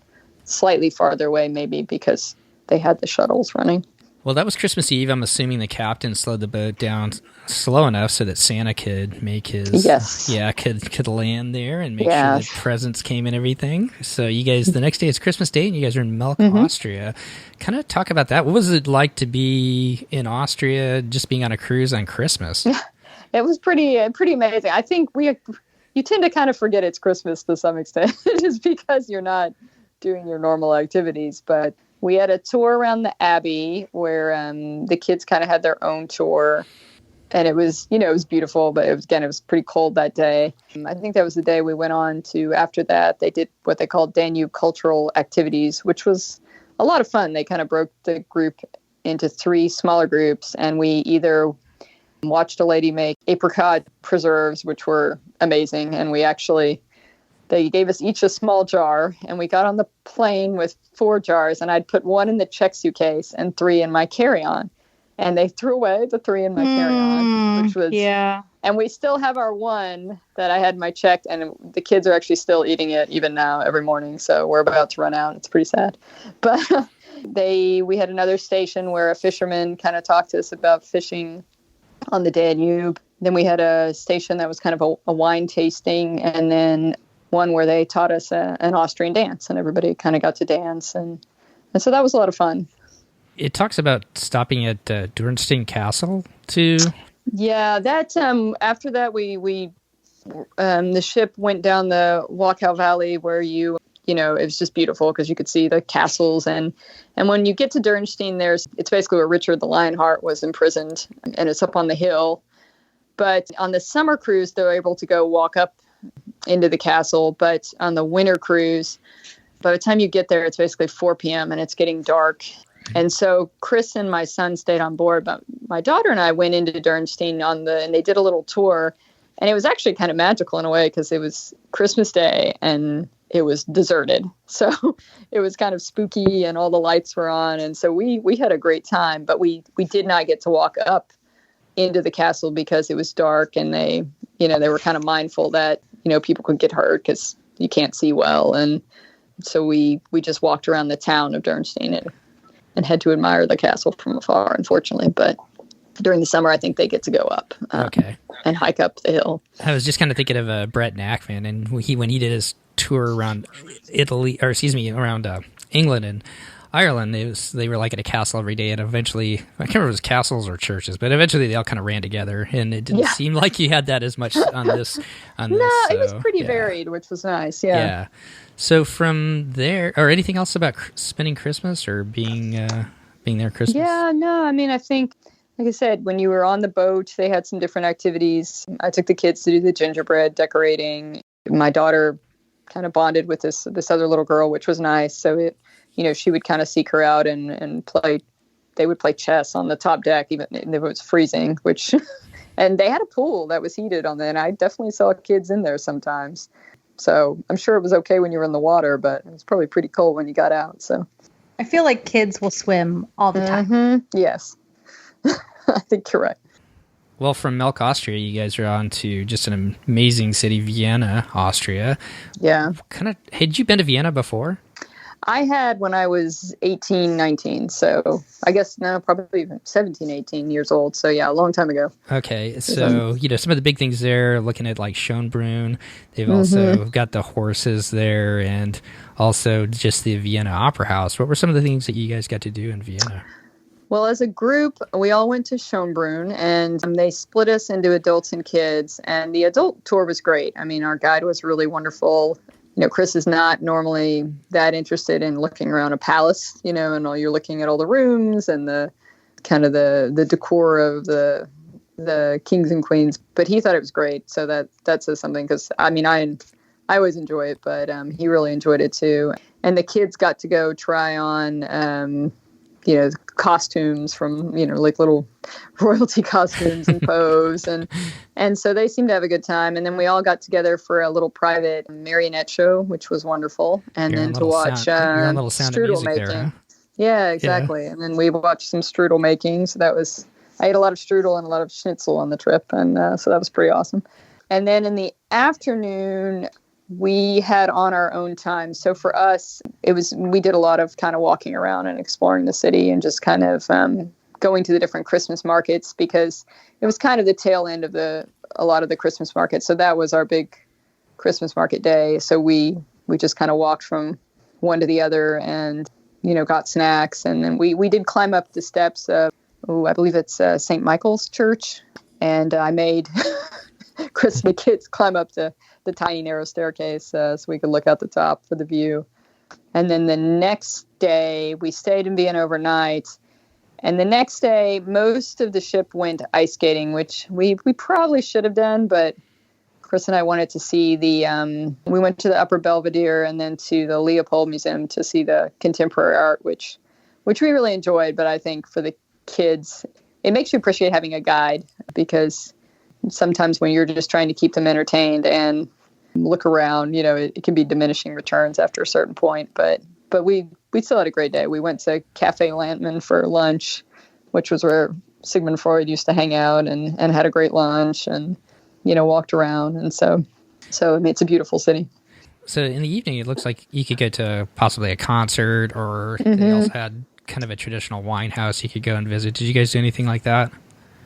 slightly farther away, maybe because they had the shuttles running. Well, that was Christmas Eve. I'm assuming the captain slowed the boat down slow enough so that Santa could make his could land there and make sure that presents came and everything. So you guys, the next day is Christmas Day, and you guys are in Melk, Austria. Kind of talk about that. What was it like to be in Austria, just being on a cruise on Christmas? It was pretty amazing. I think you tend to kind of forget it's Christmas to some extent, just because you're not doing your normal activities. But we had a tour around the Abbey where the kids kind of had their own tour, and it was beautiful, but it was pretty cold that day. I think that was the day we went on to, after that, they did what they called Danube Cultural Activities, which was a lot of fun. They kind of broke the group into 3 smaller groups, and we either watched a lady make apricot preserves, which were amazing, and they gave us each a small jar, and we got on the plane with 4 jars, and I'd put 1 in the check suitcase and 3 in my carry-on. And they threw away the 3 in my carry-on, which was, and we still have our 1 that I had my check, and the kids are actually still eating it even now every morning. So we're about to run out. It's pretty sad. But we had another station where a fisherman kind of talked to us about fishing on the Danube. Then we had a station that was kind of a wine tasting, and then one where they taught us an Austrian dance, and everybody kind of got to dance, and so that was a lot of fun. It talks about stopping at Dürnstein Castle too. Yeah, that after that we the ship went down the Wachau Valley, where it was just beautiful because you could see the castles, and when you get to Dürnstein, it's basically where Richard the Lionheart was imprisoned, and it's up on the hill. But on the summer cruise, they're able to go walk up into the castle, but on the winter cruise, by the time you get there, it's basically 4 p.m. and it's getting dark. And so Chris and my son stayed on board, but my daughter and I went into Dürnstein and they did a little tour, and it was actually kind of magical in a way because it was Christmas Day and it was deserted. So it was kind of spooky and all the lights were on. And so we had a great time, but we did not get to walk up into the castle because it was dark, and they were kind of mindful that, people could get hurt because you can't see well. And so we just walked around the town of Dürnstein and had to admire the castle from afar, unfortunately. But during the summer, I think they get to go up and hike up the hill. I was just kind of thinking of Brett Nachman, and when he did his tour around around England and Ireland, they were like at a castle every day, and eventually, I can't remember if it was castles or churches, but eventually they all kind of ran together, and it didn't seem like you had that as much on this. It was pretty varied, which was nice. Yeah. So from there, or anything else about spending Christmas or being there Christmas? Yeah, no, I mean, I think, like I said, when you were on the boat, they had some different activities. I took the kids to do the gingerbread decorating. My daughter kind of bonded with this other little girl, which was nice. So she would kind of seek her out and play. They would play chess on the top deck, even if it was freezing, and they had a pool that was heated on there. And I definitely saw kids in there sometimes. So I'm sure it was okay when you were in the water, but it was probably pretty cold when you got out. So I feel like kids will swim all the time. Mm-hmm. Yes. I think you're right. Well, from Melk, Austria, you guys are on to just an amazing city, Vienna, Austria. Yeah. Had you been to Vienna before? I had when I was 18, 19. So I guess now probably even 17, 18 years old. So yeah, a long time ago. Okay. So, some of the big things there, looking at like Schönbrunn, they've also got the horses there, and also just the Vienna Opera House. What were some of the things that you guys got to do in Vienna? Well, as a group, we all went to Schönbrunn, and they split us into adults and kids. And the adult tour was great. I mean, our guide was really wonderful. Chris is not normally that interested in looking around a palace, and you're looking at all the rooms and the kind of the decor of the kings and queens. But he thought it was great. So that says something, because I mean, I always enjoy it, but he really enjoyed it too. And the kids got to go try on costumes from, like little royalty costumes and pose. And so they seemed to have a good time. And then we all got together for a little private marionette show, which was wonderful. And then to watch strudel making. There, huh? Yeah, exactly. Yeah. And then we watched some strudel making. So I ate a lot of strudel and a lot of schnitzel on the trip. And so that was pretty awesome. And then in the afternoon, we had on our own time. So for us, we did a lot of kind of walking around and exploring the city and just kind of going to the different Christmas markets, because it was kind of the tail end of a lot of the Christmas markets. So that was our big Christmas market day. So we just kind of walked from one to the other and, got snacks. And then we did climb up the steps of, I believe it's St. Michael's Church. And I made Chris and the kids climb up the tiny narrow staircase so we could look out the top for the view. And then the next day we stayed in Vienna overnight. And the next day, most of the ship went ice skating, which we probably should have done, but Chris and I wanted to see we went to the Upper Belvedere and then to the Leopold Museum to see the contemporary art, which we really enjoyed. But I think for the kids, it makes you appreciate having a guide, because sometimes when you're just trying to keep them entertained and look around, it can be diminishing returns after a certain point. But we still had a great day. We went to Cafe Landmann for lunch, which was where Sigmund Freud used to hang out, and had a great lunch and, walked around. And so I mean, it's a beautiful city. So in the evening, it looks like you could go to possibly a concert, or they also had kind of a traditional wine house you could go and visit. Did you guys do anything like that?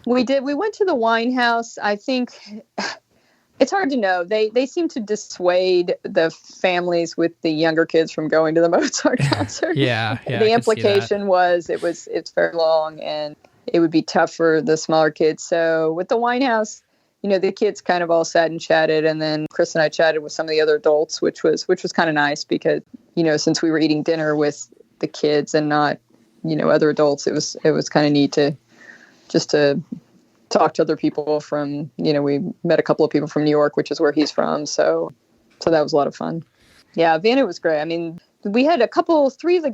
We did. We went to the wine house. I think it's hard to know. They seem to dissuade the families with the younger kids from going to the Mozart concert. Yeah. The implication was it's very long and it would be tough for the smaller kids. So with the wine house, the kids kind of all sat and chatted, and then Chris and I chatted with some of the other adults, which was kind of nice, because since we were eating dinner with the kids and not other adults, it was kind of neat to talk to other people from, we met a couple of people from New York, which is where he's from. So that was a lot of fun. Yeah, Vienna was great. I mean, we had three of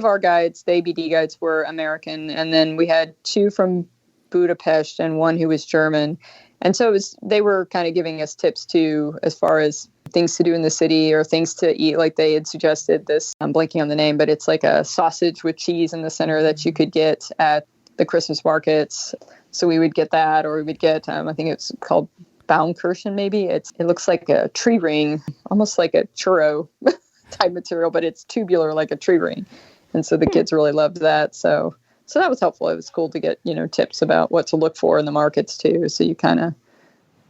our guides, the ABD guides were American. And then we had two from Budapest and one who was German. And so they were kind of giving us tips too, as far as things to do in the city or things to eat. Like they had suggested this, I'm blanking on the name, but it's like a sausage with cheese in the center that you could get at the Christmas markets. So we would get that, or we would get, I think it's called Baumkirschen maybe. It looks like a tree ring, almost like a churro type material, but it's tubular like a tree ring. And so the kids really loved that. So that was helpful. It was cool to get, tips about what to look for in the markets too. So you kind of,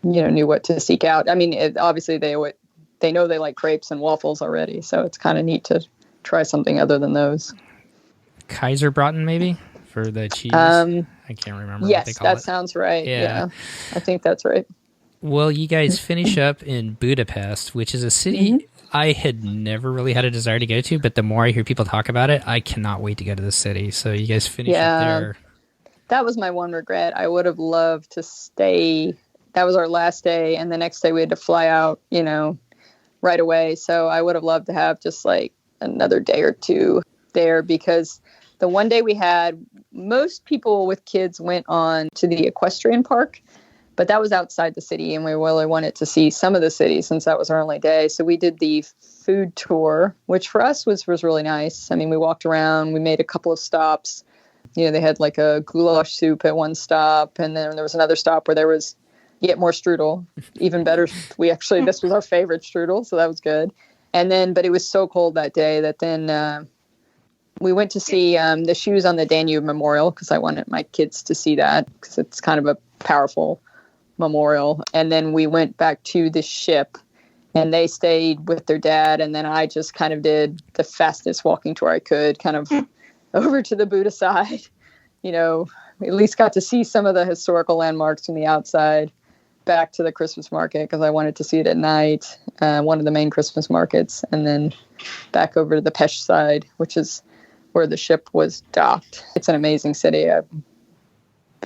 knew what to seek out. I mean, obviously they know they like crepes and waffles already. So it's kind of neat to try something other than those. Kaiserbraten maybe for the cheese? I can't remember what they call it. Yes, that sounds right. Yeah. I think that's right. Well, you guys finish up in Budapest, which is a city I had never really had a desire to go to, but the more I hear people talk about it, I cannot wait to go to the city. So you guys finish up there. That was my one regret. I would have loved to stay. That was our last day, and the next day we had to fly out, right away. So I would have loved to have just like another day or two there, because the one day we had, most people with kids went on to the equestrian park, but that was outside the city, and we really wanted to see some of the city since that was our only day. So we did the food tour, which for us was really nice. I mean, we walked around, we made a couple of stops. They had like a goulash soup at one stop, and then there was another stop where there was yet more strudel, even better. This was our favorite strudel, so that was good. And then, but it was so cold that day that then we went to see the Shoes on the Danube Memorial, because I wanted my kids to see that, because it's kind of a powerful memorial. And then we went back to the ship, and they stayed with their dad. And then I just kind of did the fastest walking tour I could, kind of over to the Buda side. At least got to see some of the historical landmarks from the outside, back to the Christmas market, because I wanted to see it at night, one of the main Christmas markets, and then back over to the Pest side, which is where the ship was docked. It's an amazing city. I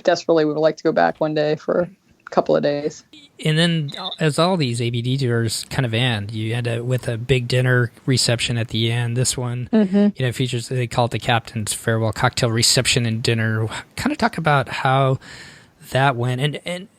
desperately would like to go back one day for a couple of days. And then, as all these ABD tours kind of end, you end up with a big dinner reception at the end. This one, features, they call it the Captain's Farewell Cocktail Reception and Dinner. Kind of talk about how that went.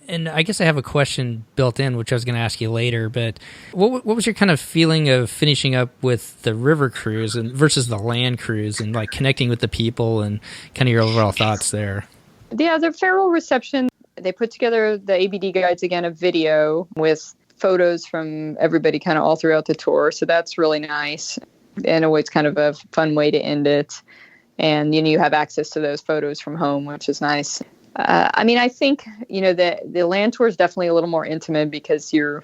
And I guess I have a question built in, which I was going to ask you later, but what was your kind of feeling of finishing up with the river cruise versus the land cruise, and like connecting with the people, and kind of your overall thoughts there? Yeah, the farewell reception, they put together, the ABD guides, again, a video with photos from everybody kind of all throughout the tour. So that's really nice. And always kind of a fun way to end it. And, you have access to those photos from home, which is nice. I think, the land tour is definitely a little more intimate, because you're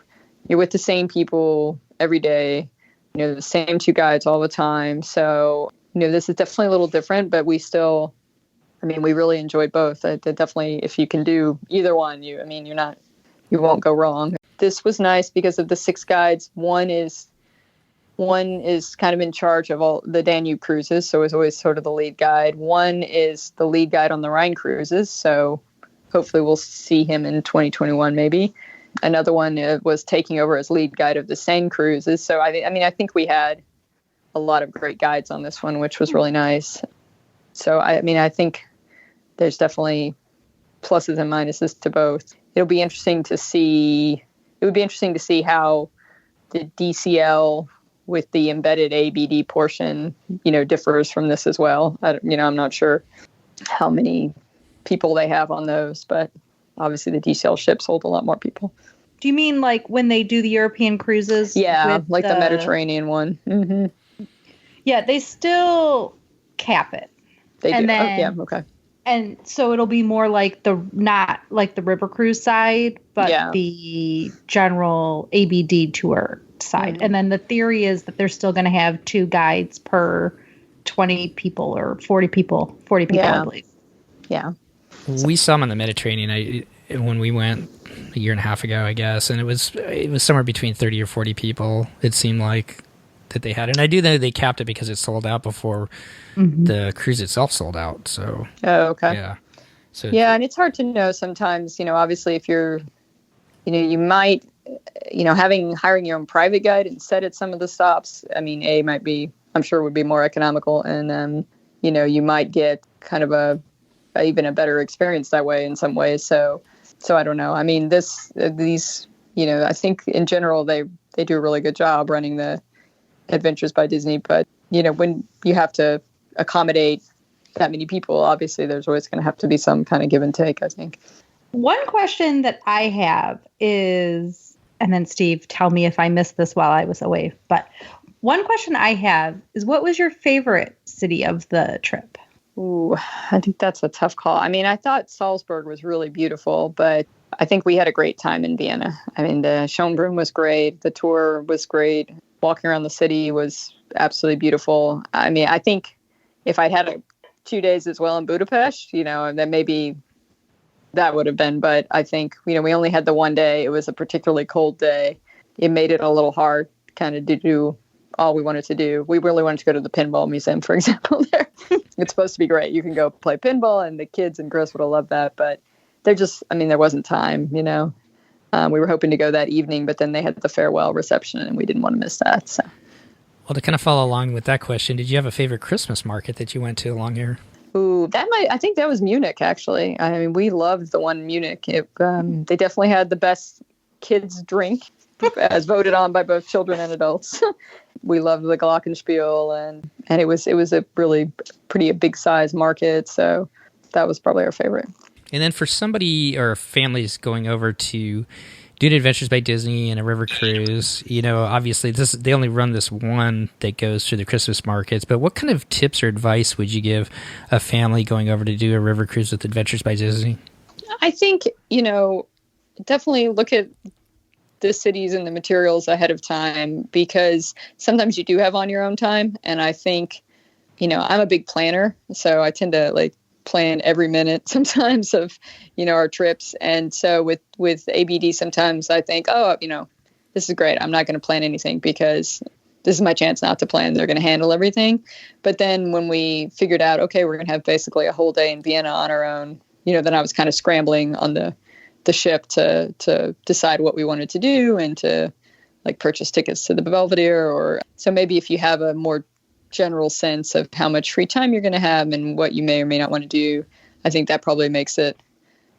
with the same people every day, the same two guides all the time. So, this is definitely a little different, but we still, we really enjoyed both. Definitely, if you can do either one, you won't go wrong. This was nice because of the 6 guides. One is kind of in charge of all the Danube cruises, so is always sort of the lead guide. One is the lead guide on the Rhine cruises, so hopefully we'll see him in 2021 maybe. Another one was taking over as lead guide of the Seine cruises. So I think we had a lot of great guides on this one, which was really nice. So I think there's definitely pluses and minuses to both. It would be interesting to see how the DCL with the embedded ABD portion, differs from this as well. I'm not sure how many people they have on those, but obviously the DCL ships hold a lot more people. Do you mean like when they do the European cruises? Yeah, like the Mediterranean one. Mm-hmm. Yeah, they still cap it. They do. Then, yeah, okay. And so it'll be more like not like the river cruise side, but the general ABD tour side. Mm-hmm. And then the theory is that they're still going to have 2 guides per 20 people or 40 people, I believe. Yeah. We saw them on the Mediterranean when we went a year and a half ago, I guess, and it was somewhere between 30 or 40 people, it seemed like, that they had. And I do know they capped it because it sold out before the cruise itself sold out. So okay. Yeah. So yeah, and it's hard to know sometimes, obviously if you're, you might, hiring your own private guide and set at some of the stops, I mean, I'm sure would be more economical. And, you might get kind of even a better experience that way in some ways. So I don't know. I mean, these, I think in general, they do a really good job running the Adventures by Disney. But, when you have to accommodate that many people, obviously there's always going to have to be some kind of give and take, I think. One question that I have is, and then Steve, tell me if I missed this while I was away, but one question I have is, what was your favorite city of the trip? Ooh, I think that's a tough call. I mean, I thought Salzburg was really beautiful, but I think we had a great time in Vienna. I mean, the Schönbrunn was great. The tour was great. Walking around the city was absolutely beautiful. I mean, I think if I'd had 2 days as well in Budapest, then maybe that would have been. But I think, we only had the one day. It was a particularly cold day. It made it a little hard kind of to do all we wanted to do. We really wanted to go to the pinball museum, for example, there. It's supposed to be great. You can go play pinball, and the kids and Chris would have loved that. But there wasn't time, we were hoping to go that evening, but then they had the farewell reception, and we didn't want to miss that. So. Well, to kind of follow along with that question, did you have a favorite Christmas market that you went to along here? Ooh, I think that was Munich, actually. I mean, we loved the one in Munich. They definitely had the best kids drink, as voted on by both children and adults. We loved the Glockenspiel, and it was a really pretty big size market. So that was probably our favorite. And then for somebody or families going over to do an Adventures by Disney and a river cruise, obviously they only run this one that goes through the Christmas markets, but what kind of tips or advice would you give a family going over to do a river cruise with Adventures by Disney? I think, definitely look at the cities and the materials ahead of time, because sometimes you do have on your own time. And I think, I'm a big planner, so I tend to plan every minute sometimes of, our trips. And so with ABD, sometimes I think, this is great. I'm not going to plan anything because this is my chance not to plan. They're going to handle everything. But then when we figured out, okay, we're going to have basically a whole day in Vienna on our own, then I was kind of scrambling on the ship to decide what we wanted to do and to purchase tickets to the Belvedere. So maybe if you have a more general sense of how much free time you're going to have and what you may or may not want to do, I think that probably makes it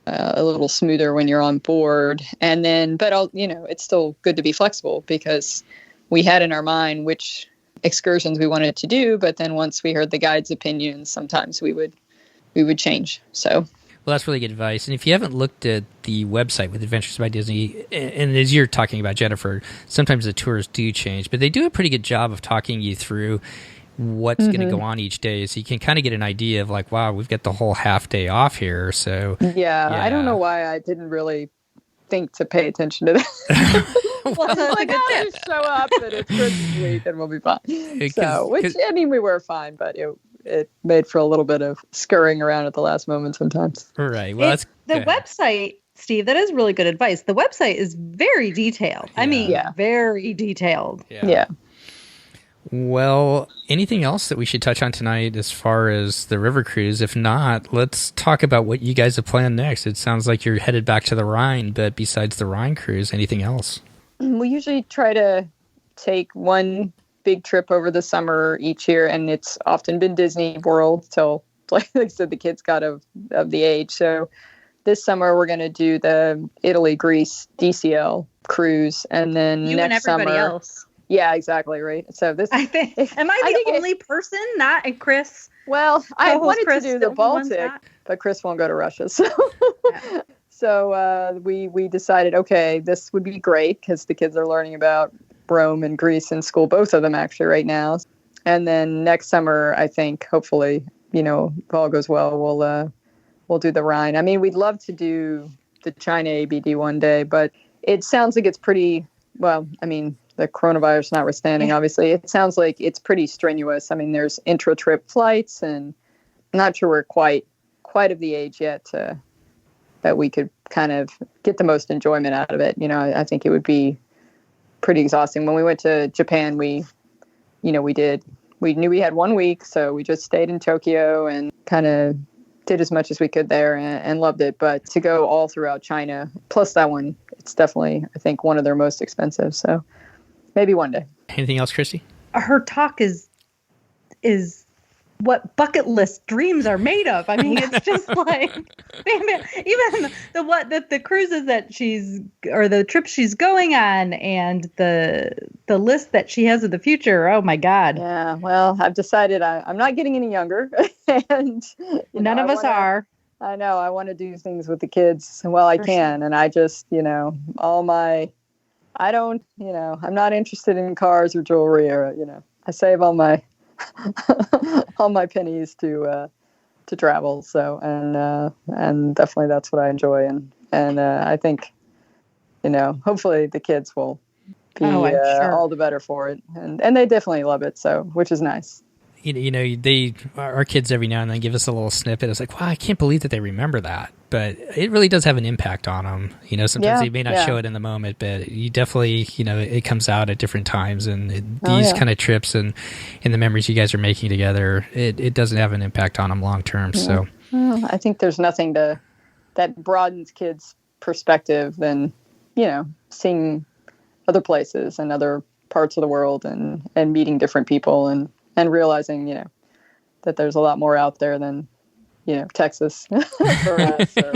a little smoother when you're on board. And then, it's still good to be flexible, because we had in our mind which excursions we wanted to do, but then once we heard the guide's opinions, sometimes we would change. So. Well, that's really good advice. And if you haven't looked at the website with Adventures by Disney, and as you're talking about, Jennifer, sometimes the tours do change, but they do a pretty good job of talking you through what's going to go on each day. So you can kind of get an idea of wow, we've got the whole half day off here. So yeah, I don't know why I didn't really think to pay attention to that. I'll just show up and it's Christmas week and we'll be fine. We were fine, but it made for a little bit of scurrying around at the last moment sometimes. Right. Well, that's the website, Steve. That is really good advice. The website is very detailed. Yeah. I mean, very detailed. Yeah. Well, anything else that we should touch on tonight as far as the river cruise? If not, let's talk about what you guys have planned next. It sounds like you're headed back to the Rhine, but besides the Rhine cruise, anything else? We usually try to take one big trip over the summer each year, and it's often been Disney World till, like I said, the kids got of the age. So this summer we're going to do the Italy-Greece DCL cruise, and then next summer... everybody else. Yeah, exactly, right. So this, am I the only person not? And Chris? Well, I wanted to do the Baltic, but Chris won't go to Russia. So, so we decided, okay, this would be great because the kids are learning about Rome and Greece in school, both of them actually right now. And then next summer, I think, hopefully, if all goes well, we'll do the Rhine. I mean, we'd love to do the China ABD one day, but it sounds like it's pretty, well, I mean, the coronavirus notwithstanding, obviously, it sounds like it's pretty strenuous. I mean, there's intra-trip flights, and I'm not sure we're quite of the age yet that we could kind of get the most enjoyment out of it. I think it would be pretty exhausting. When we went to Japan, we knew we had 1 week, so we just stayed in Tokyo and kind of did as much as we could there and loved it. But to go all throughout China, plus that one, it's definitely, I think, one of their most expensive. So maybe one day. Anything else, Christy? Her talk is what bucket list dreams are made of. I mean, it's just like, even the cruises that or the trips she's going on, and the list that she has of the future. Oh my God. Yeah. Well, I've decided I'm not getting any younger, and none of us are. I know. I want to do things with the kids while I can, and I just, I'm not interested in cars or jewelry, or I save all my pennies to travel. So and definitely that's what I enjoy, and I think hopefully the kids will be sure. all the better for it, and they definitely love it. So which is nice. Our kids every now and then give us a little snippet. It's like, wow, I can't believe that they remember that. But it really does have an impact on them. Sometimes they may not show it in the moment, but you definitely, it comes out at different times. And these kind of trips and the memories you guys are making together, it doesn't have an impact on them long term. Yeah. So I think there's nothing that broadens kids' perspective than, seeing other places and other parts of the world and meeting different people and realizing, that there's a lot more out there than, Texas for us, or,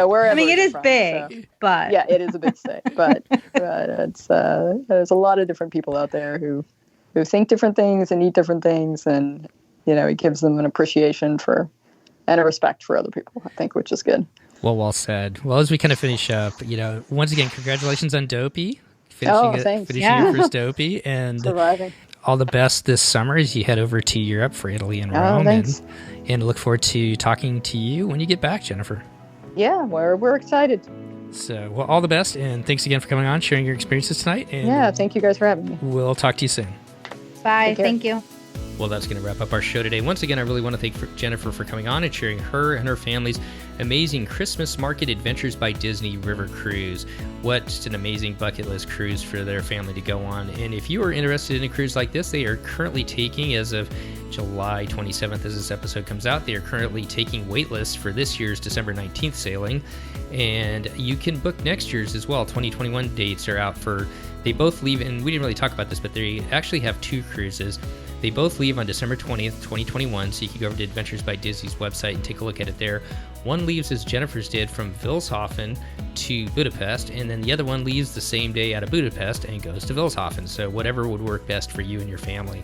wherever. I mean, it is from, big, so. but yeah, it is a big state, but it's there's a lot of different people out there who think different things and eat different things, and it gives them an appreciation for and a respect for other people, I think, which is good. Well said. Well, as we kind of finish up, once again, congratulations on Dopey. Finishing your first Dopey, and surviving. All the best this summer as you head over to Europe for Italy and Rome, and look forward to talking to you when you get back, Jennifer. Yeah, we're excited. So, well, all the best, and thanks again for coming on, sharing your experiences tonight. And thank you guys for having me. We'll talk to you soon. Bye. Thank you. Well, that's going to wrap up our show today. Once again, I really want to thank Jennifer for coming on and sharing her and her family's amazing Christmas Market Adventures by Disney River Cruise. What an amazing bucket list cruise for their family to go on. And if you are interested in a cruise like this, they are currently taking, as of July 27th, as this episode comes out, they are currently taking wait lists for this year's December 19th sailing. And you can book next year's as well. 2021 dates are out for, they both leave, and we didn't really talk about this, but they actually have two cruises. They both leave on December 20th, 2021, so you can go over to Adventures by Disney's website and take a look at it there. One leaves, as Jennifer's did, from Wilshaven to Budapest, and then the other one leaves the same day out of Budapest and goes to Wilshaven, so whatever would work best for you and your family.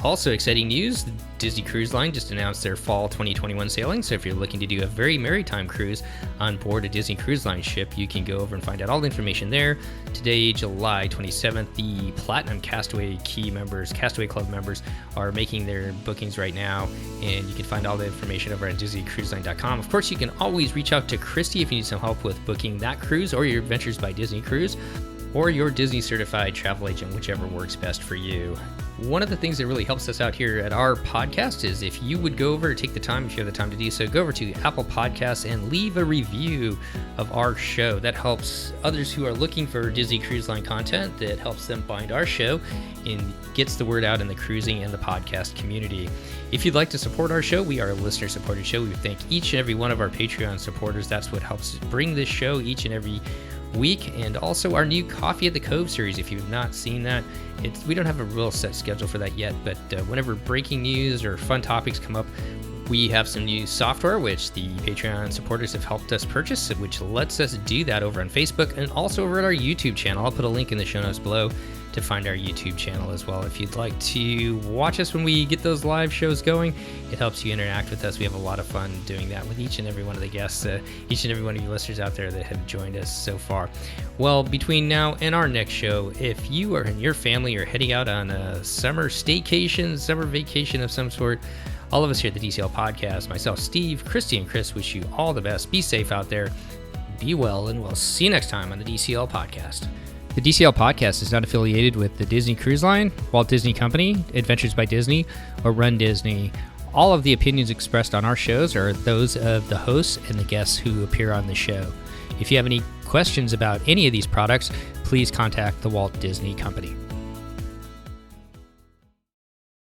Also, exciting news, the Disney Cruise Line just announced their fall 2021 sailing, so if you're looking to do a very maritime cruise on board a Disney Cruise Line ship, you can go over and find out all the information there. Today, July 27th, the Platinum Castaway Club members are making their bookings right now, and you can find all the information over at DisneyCruiseLine.com. Of course, you can always reach out to Christy if you need some help with booking that cruise or your Adventures by Disney cruise, or your Disney certified travel agent, whichever works best for you. One of the things that really helps us out here at our podcast is if you would go over, take the time, if you have the time to do so, go over to Apple Podcasts and leave a review of our show. That helps others who are looking for Disney Cruise Line content, that helps them find our show and gets the word out in the cruising and the podcast community. If you'd like to support our show, we are a listener-supported show. We thank each and every one of our Patreon supporters. That's what helps bring this show each and every week, and also our new Coffee at the Cove series. If you've not seen that, we don't have a real set schedule for that yet, but whenever breaking news or fun topics come up, we have some new software which the Patreon supporters have helped us purchase, which lets us do that over on Facebook and also over at our YouTube channel. I'll put a link in the show notes below to find our YouTube channel as well. If you'd like to watch us when we get those live shows going, it helps you interact with us. We have a lot of fun doing that with each and every one of the guests, each and every one of you listeners out there that have joined us so far. Well, between now and our next show, if you or your family are heading out on a summer staycation, summer vacation of some sort, all of us here at the DCL Podcast, myself, Steve, Christy, and Chris, wish you all the best. Be safe out there, be well, and we'll see you next time on the DCL Podcast. The DCL Podcast is not affiliated with the Disney Cruise Line, Walt Disney Company, Adventures by Disney, or Run Disney. All of the opinions expressed on our shows are those of the hosts and the guests who appear on the show. If you have any questions about any of these products, please contact the Walt Disney Company.